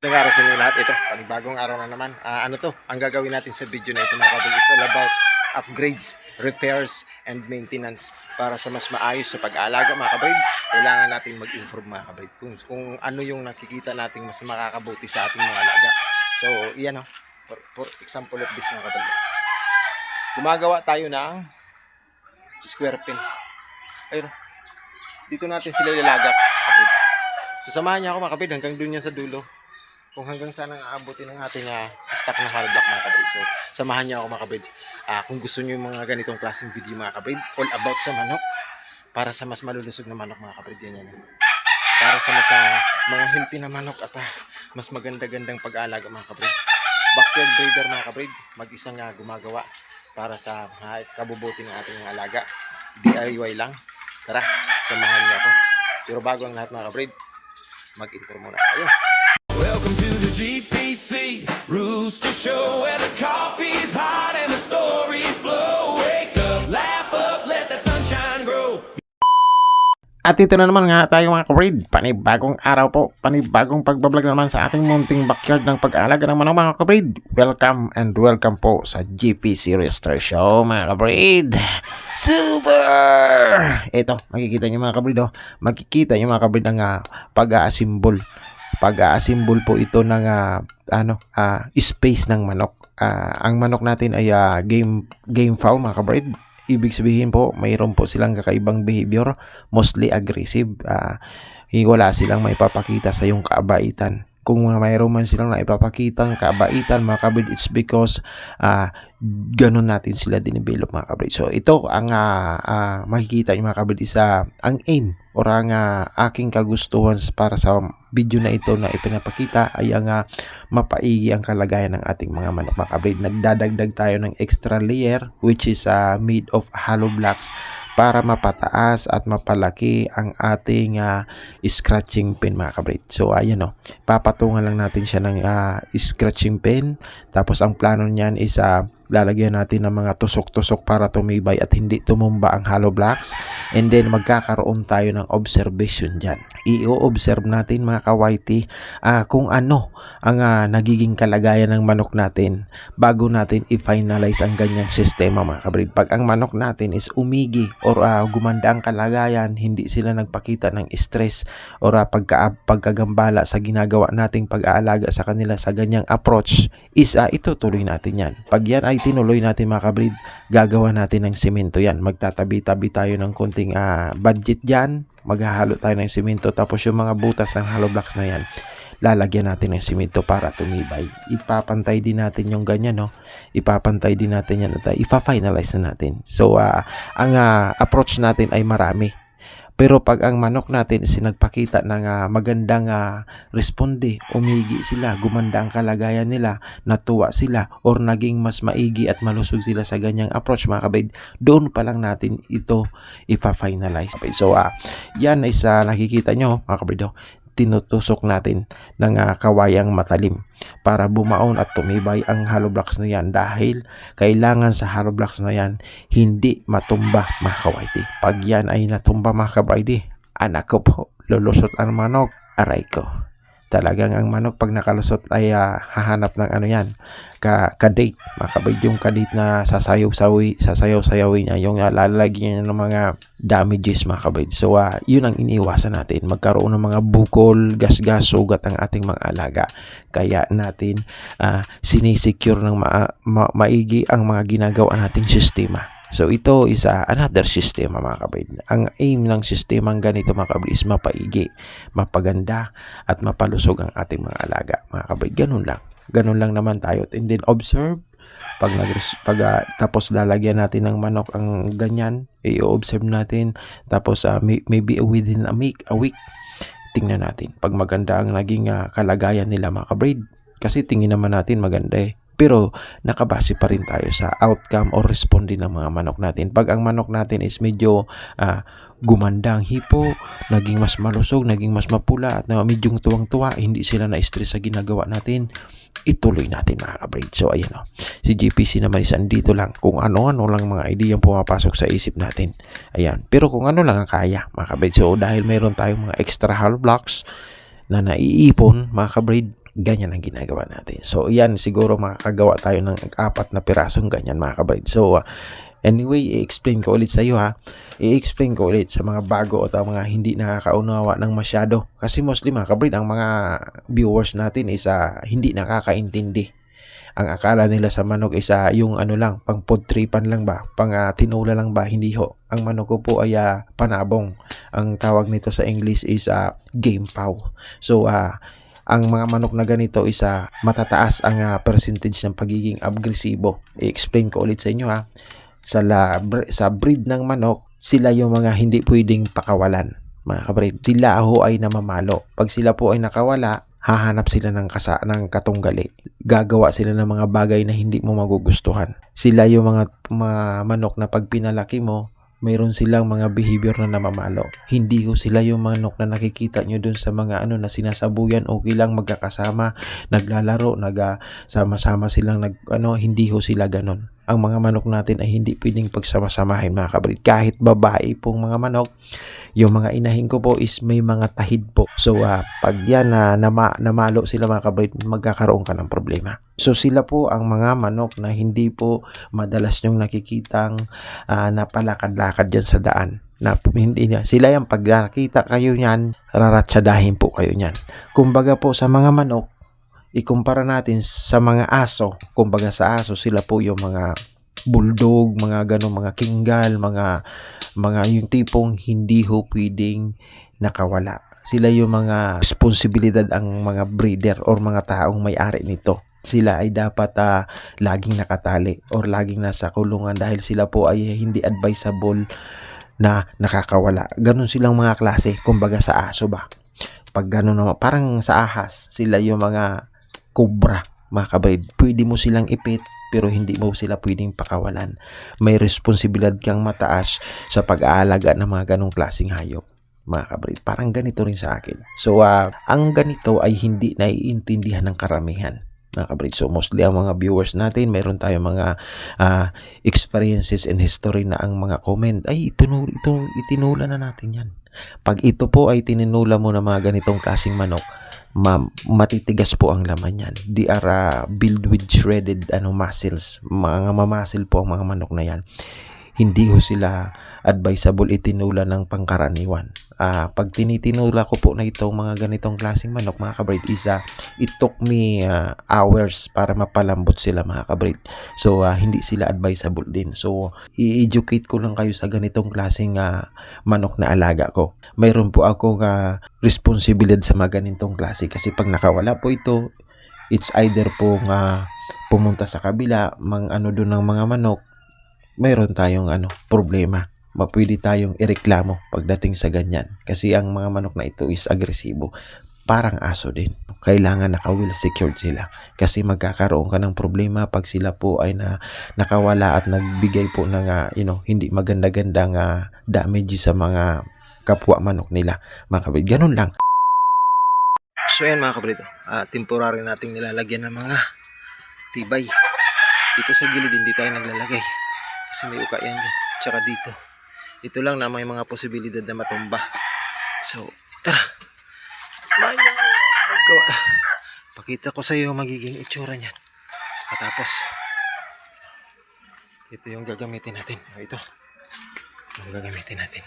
Magandang araw sa inyo lahat. Ito, panibagong araw na naman. Ano to? Ang gagawin natin sa video na ito mga kabrid is all about upgrades, repairs, and maintenance para sa mas maayos sa pag-aalaga mga kabrid. Kailangan natin mag-improve mga kabrid. Kung ano yung nakikita nating mas makakabuti sa ating mga alaga. So, iyan o. For example of this mga kabrid. Gumagawa tayo ng square pin. Ayun. Dito natin sila ilalagak kabrid. So, samahan niya ako mga kabrid hanggang dun yan sa dulo. Kung hanggang saan ang aabutin ng ating stock na hollow block mga kabrid. So, samahan niyo ako mga kabrid. Kung gusto niyo yung mga ganitong klaseng video mga kabrid, all about sa manok, para sa mas malulusog na manok mga kabrid, yan. Para sa mga healthy na manok at mas maganda-gandang pag-aalaga mga kabrid. Backyard breeder mga kabrid, mag-isang gumagawa para sa kabubuti ng ating alaga. DIY lang. Tara, samahan niyo ako. Pero bago ang lahat mga kabrid, mag-intro muna tayo. Welcome to the GPC Rooster Show, where the coffee's hot and the stories flow. Wake up, laugh up, let that sunshine grow. At ito na naman nga tayo mga kabrid, panibagong araw po, panibagong pagbablog naman sa ating munting backyard ng pag-aalaga ng mga kabrid. Welcome and welcome po sa GPC Rooster Show mga kabrid. Super! Ito, makikita nyo mga kabrid, makikita nyo mga kabrid ang pag-aasimbol. Pag-aasimbol po ito ng space ng manok. Ang manok natin ay game fowl mga kabrid. Ibig sabihin po, mayroon po silang kakaibang behavior, mostly aggressive. Wala silang maipapakita sa yung kaabaitan. Kung mayroon man silang naipapakitang kaabaitan mga kabrid, it's because ganun natin sila dinivelop mga kabrid. So ito ang makikita nyo mga kabrid, isa ang aim or ang aking kagustuhan para sa video na ito na ipinapakita ay ang mapaigi ang kalagayan ng ating mga manok mga kabrid. Nagdadagdag tayo ng extra layer which is made of hollow blocks para mapataas at mapalaki ang ating scratching pin mga kabrid. So ayan papatungan lang natin siya ng scratching pin, tapos ang plano niyan is lalagyan natin ng mga tusok-tusok para tumibay at hindi tumumba ang hollow blocks, and then magkakaroon tayo ng observation dyan. I-observe natin mga kawaiti kung ano ang nagiging kalagayan ng manok natin bago natin i-finalize ang ganyang sistema mga kabrid. Pag ang manok natin is umigi or gumanda ang kalagayan, hindi sila nagpakita ng stress or pagkagambala sa ginagawa nating pag-aalaga sa kanila sa ganyang approach, is itutuloy natin yan. Pag yan ay tinuloy natin mga kabrid, gagawa natin ng simento yan. Magtatabi-tabi tayo ng konting budget dyan, maghahalo tayo ng simento, tapos yung mga butas ng hollow blocks na yan, lalagyan natin ng simento para tumibay. Ipapantay din natin yung ganyan, ipapantay din natin yan at ipa-finalize na natin. So ang approach natin ay marami. Pero pag ang manok natin is nagpakita ng magandang responde, umigi sila, gumanda ang kalagayan nila, natuwa sila, or naging mas maigi at malusog sila sa ganyang approach mga kabrid, doon pa lang natin ito ipa-finalize. Okay, so yan is nakikita nyo mga kabrid, tinutusok natin ng kawayang matalim para bumaon at tumibay ang hollow blocks na yan, dahil kailangan sa hollow blocks na yan hindi matumba mga kawaiti. Pag yan ay natumba mga kawaiti, anak ko po, lulusot ang manok, aray ko. Talagang ang manok pag nakalusot ay hahanap ng ka-date mga kabrid, yung ka-date na sasayaw-sayawin niya, yung lalagyan niya ng mga damages mga kabrid. So yun ang iniiwasan natin, magkaroon ng mga bukol, gas-gas, sugat ang ating mga alaga. Kaya natin sinisecure ng maigi ang mga ginagawa nating sistema. So ito is another system mga kabrid. Ang aim ng sistemang ganito mga kabrid is mapaigi, mapaganda at mapalusog ang ating mga alaga mga kabrid. Ganun lang naman tayo. And then observe, tapos lalagyan natin ng manok ang ganyan, i-observe natin, tapos maybe within a week tingnan natin pag maganda ang naging kalagayan nila mga kabrid. Kasi tingin naman natin maganda pero nakabase pa rin tayo sa outcome or responde ng mga manok natin. Pag ang manok natin is medyo gumanda ang hipo, naging mas malusog, naging mas mapula at medyo tuwang-tuwa, hindi sila na-stress sa ginagawa natin, ituloy natin mga kabrid. So ayan si GPC naman is andito lang kung ano-ano lang mga ideyang pumapasok sa isip natin. Ayan, pero kung ano lang ang kaya mga kabrid. So dahil meron tayong mga extra hollow blocks na naiipon mga kabrid, Ganyan ang ginagawa natin. So, yan, siguro makakagawa tayo ng 4 na pirasong ganyan mga kabrid. So, anyway, i-explain ko ulit sa iyo ha. I-explain ko ulit sa mga bago at mga hindi nakakaunawa ng masyado. Kasi mostly mga kabrid, ang mga viewers natin is hindi nakakaintindi. Ang akala nila sa manok is yung ano lang, pang podtripan lang ba, pang tinula lang ba, hindi ho. Ang manok ko po ay panabong. Ang tawag nito sa English is game pow. So, ang mga manok na ganito is matataas ang percentage ng pagiging agresibo. I-explain ko ulit sa inyo ha. Sa breed ng manok, sila yung mga hindi pwedeng pakawalan. Mga kabrid, sila ho ay namamalo. Pag sila po ay nakawala, hahanap sila ng katunggali. Gagawa sila ng mga bagay na hindi mo magugustuhan. Sila yung mga manok na pag pinalaki mo, mayroon silang mga behavior na namamalo. Hindi ho sila yung manok na nakikita nyo dun sa mga na sinasabuyan, okay lang magkakasama, naglalaro, sama-sama silang hindi ho sila ganon. Ang mga manok natin ay hindi pwedeng pagsama-samahin mga kabrid. Kahit babae pong mga manok, yung mga inahin ko po is may mga tahid po. So, pag yan namalo sila mga kabrid, magkakaroon ka ng problema. So, sila po ang mga manok na hindi po madalas nyong nakikitang napalakad-lakad dyan sa daan. Sila yung pag nakita kayo niyan, raratsadahin po kayo niyan. Kumbaga po sa mga manok, ikumpara natin sa mga aso. Kumbaga sa aso, sila po yung mga bulldog, mga ganong mga kinggal, mga yung tipong hindi ho pwedeng nakawala. Sila yung mga responsibilidad ang mga breeder or mga taong may-ari nito. Sila ay dapat laging nakatali or laging nasa kulungan dahil sila po ay hindi advisable na nakakawala. Ganon silang mga klase. Kumbaga sa aso ba? Pag ganon naman, parang sa ahas, sila yung mga cobra, mga kabrid. Pwede mo silang ipit pero hindi mo sila pwedeng pakawalan. May responsibilidad kang mataas sa pag-aalaga ng mga ganong klaseng hayop, mga kabrid. Parang ganito rin sa akin. So, ang ganito ay hindi naiintindihan ng karamihan, mga kabrid. So, mostly ang mga viewers natin, mayroon tayong mga experiences and history na ang mga comment, ay itinula na natin yan. Pag ito po ay tininula mo na mga ganitong klaseng manok, matitigas po ang laman yan. They are built with shredded muscles. Mga mamasil po ang mga manok na yan. Hindi ho sila advisable itinula ng pangkaraniwan. Pag tinitinula ko po na itong mga ganitong klaseng manok, mga kabrid, it took me hours para mapalambot sila, mga kabrid. So, hindi sila advisable din. So, i-educate ko lang kayo sa ganitong klaseng manok na alaga ko. Mayroon po ako responsibilidad sa mga ganitong klase kasi pag nakawala po ito, it's either po pumunta sa kabila, doon ng mga manok, mayroon tayong problema. Pwede tayong ireklamo pagdating sa ganyan. Kasi ang mga manok na ito is agresibo. Parang aso din. Kailangan naka-well secured sila. Kasi magkakaroon ka ng problema pag sila po ay nakawala at nagbigay po ng hindi maganda-gandang damage sa mga kapwa manok nila. Mga kabrid, ganun lang. So yan mga kabrid, temporary nating nilalagyan ng mga tibay. Dito sa gilid hindi tayo naglalagay. Kasi may uka yan dyan. Tsaka dito. Ito lang na may mga posibilidad na matumba. So, tara. Maggawa. Pakita ko sa iyo magiging itsura niyan. Katapos, ito yung gagamitin natin. Ito. Yung gagamitin natin.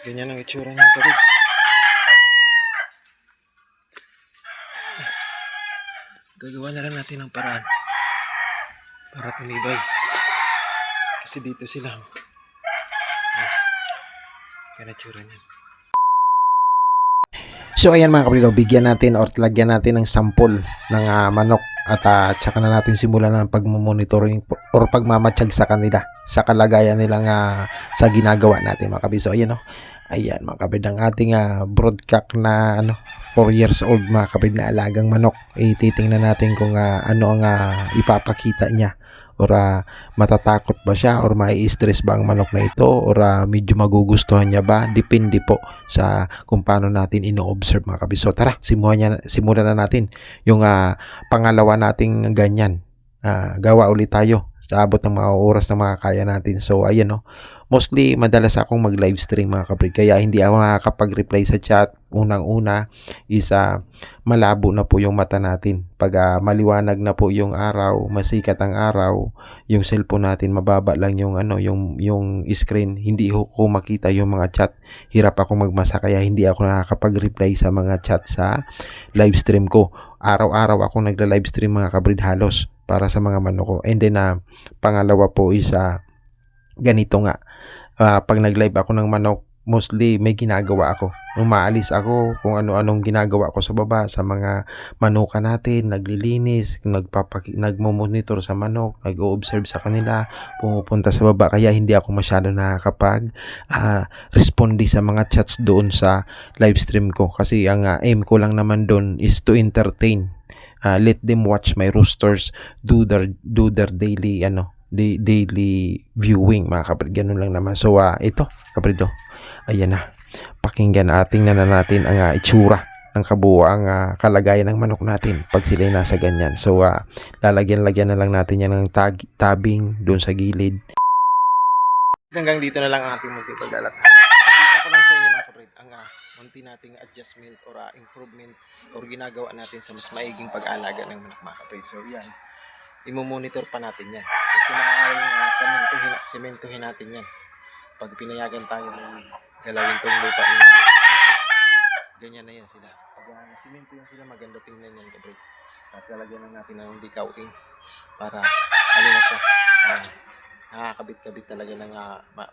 Ganyan ang itsura niyan, kabid. Gagawa na lang natin ng paraan para tumibay. Kasi dito sila. Ganyan itsura niyan. So ayan mga kabrid, bigyan natin or lagyan natin ng sample ng manok at tsaka na natin simulan ng pagmo-monitoring or pagmamatsyag sa kanila sa kalagayan nilang sa ginagawa natin mga kabrid. So ayan ayan mga kabrid, ang ating broadcock na 4 years old mga kabrid na alagang manok. Titingnan natin kung ano ang ipapakita niya or matatakot ba siya or mai-stress ba ang manok na ito or medyo magugustuhan niya ba. Depende po sa kung paano natin ino-observe mga kabrid. So tara, simulan na natin yung pangalawa nating ganyan gawa ulit tayo sa abot ng mga oras na makakaya natin. So ayan no, mostly madalas akong mag live stream mga kabrid, kaya hindi ako nakakapag-reply sa chat. Unang-una is malabo na po yung mata natin. Pag maliwanag na po yung araw, masikat ang araw, yung cellphone natin mababa lang yung yung screen, hindi ko makita yung mga chat. Hirap ako magmasa, kaya hindi ako nakakapag-reply sa mga chat sa live stream ko. Araw-araw ako nagla-live stream mga kabrid halos para sa mga manok ko. And then pangalawa po is ganito nga, pag nag-live ako ng manok, mostly may ginagawa ako. Nung maalis ako, kung ano-anong ginagawa ko sa baba, sa mga manuka natin, naglilinis, nagmo-monitor sa manok, nag-o-observe sa kanila, pumupunta sa baba, kaya hindi ako masyado nakakapag responde sa mga chats doon sa live stream ko. Kasi ang aim ko lang naman doon is to entertain. Let them watch my roosters do their daily daily viewing mga kabrid, ganun lang naman. So ito kabrid, ayan na, pakinggan natin natin ang itsura ng kabuuang kalagayan ng manok natin pag sila ay nasa ganyan. So lalagyan na lang natin yan ng tabing doon sa gilid. Hanggang dito na lang ang ating munting paglalathala. Ipakita ko lang sa inyo mga kabrid ang munti nating adjustment or improvement or ginagawa natin sa mas maiging pag-alaga ng manok mga kabrid. So yan, imomonitor pa natin yan. Kasi maaaring sementohin natin yan. Pag pinayagan tayo ng galawin tong lupa ng misis, ganyan na yan sila. Pag semento yan sila, maganda tingnan yan kabrid. Tapos lalagyan lang natin ng decawing para na siya, nakakabit-kabit talaga ng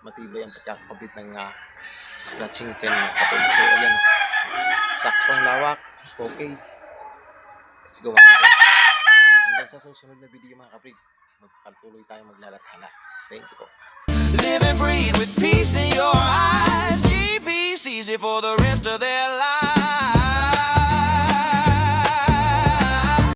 matibay ang pagkakabit ng scratching fan mga kabrid. So ayan, saktong lawak, okay. Let's go mga kabrid. Hanggang sa susunod na video mga kabrid, magpatuloy tayo maglalathala. Thank you po. Live and breathe with peace in your eyes. GPC's here for the rest of their lives.